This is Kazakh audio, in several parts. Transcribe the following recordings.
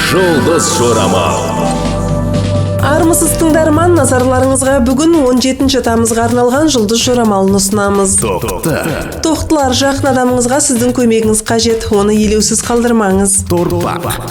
Жұлдыз жорамал. Армысыз тыңдарман, назарларыңызға бүгін 17 тамызға арналған жұлдыз жорамалын ұсынамыз. Тоқтылар, жақын адамыңызға сіздің көмегіңіз қажет, оны елеусіз қалдырмаңыз.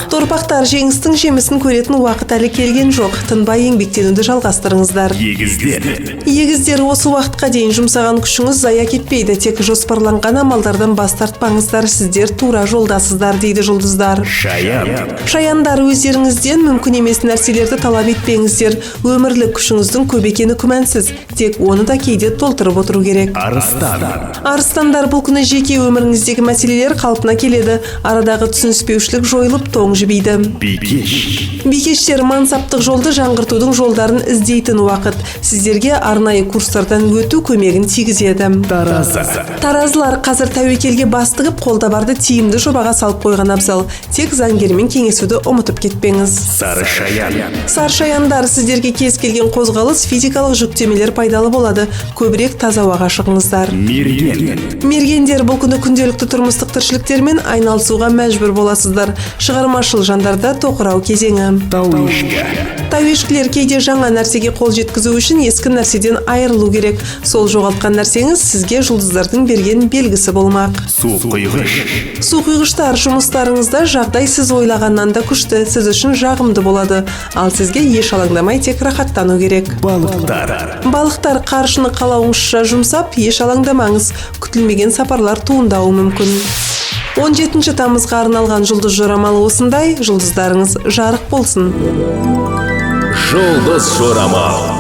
Торпақтар, жеңістің жемісін көретін уақыт әлі келген жоқ, тынбай еңбектенуді жалғастырыңыздар. Егіздер, осы уақытқа дейін жұмсаған күшіңіз зая кетпейді, тек жоспарланған амалдардан бас тартпаңыздар, сіздер тура жолдасыздар, дейді жұлдыздар. Шаяндар, өздеріңізден мүмкін емес нәрселерді талап етпеңіздер. Өмірлік күшіңіздің көп екені күмәнсіз, тек оны да кейде толтырып отыру керек. Арыстандар, бұл күні жеке өміріңіздегі мәселелер қалпына келеді, арадағы түсініспеушілік жойылып тоң жібейді. Бикештер, мансаптық жолды жаңғыртудың жолдарын іздейтін уақыт, сіздерге арнайы курстардан өту көмегін тигізеді. Таразылар, қазір тәуекелге бастығып, қолда барды тиімді жобаға салып қойған абзал, тек заңгермен кеңесуді ұмытып кетпеңіз. Саршаяндар, сіздерге кез келген қозғалыс, физикалық жүктемелер пайдалы болады, көбірек таза ауаға шығыңыздар. Мергендер, бұл күні күнделікті тұрмыстық тіршіліктермен айналысуға мәжбүр боласыздар, шығармашыл жандарда тоқырау кезеңі. Тәуешкілер, кейде жаңа нәрсеге қол жеткізу үшін ескі нәрседен айырылу керек, сол жоғалтқан нәрсеңіз сізге жұлдыздардың берген белгісі болмақ. Суқұйғыштар, жұмыстарыңызда жағдай сіз ойлағаннан да күшті, сіз үшін жағымды болады, ал сізге еш алаңдамай тек рахаттану керек. Балықтар, қаржыны қалауыңызша жұмсап, еш алаңдамаңыз, күтілмеген сапарлар туындауы мүмкін. 17 тамызға арналған жұлдыз жорамалы осындай, жұлдыздарыңыз жарық болсын. Жұлдыз жорамал.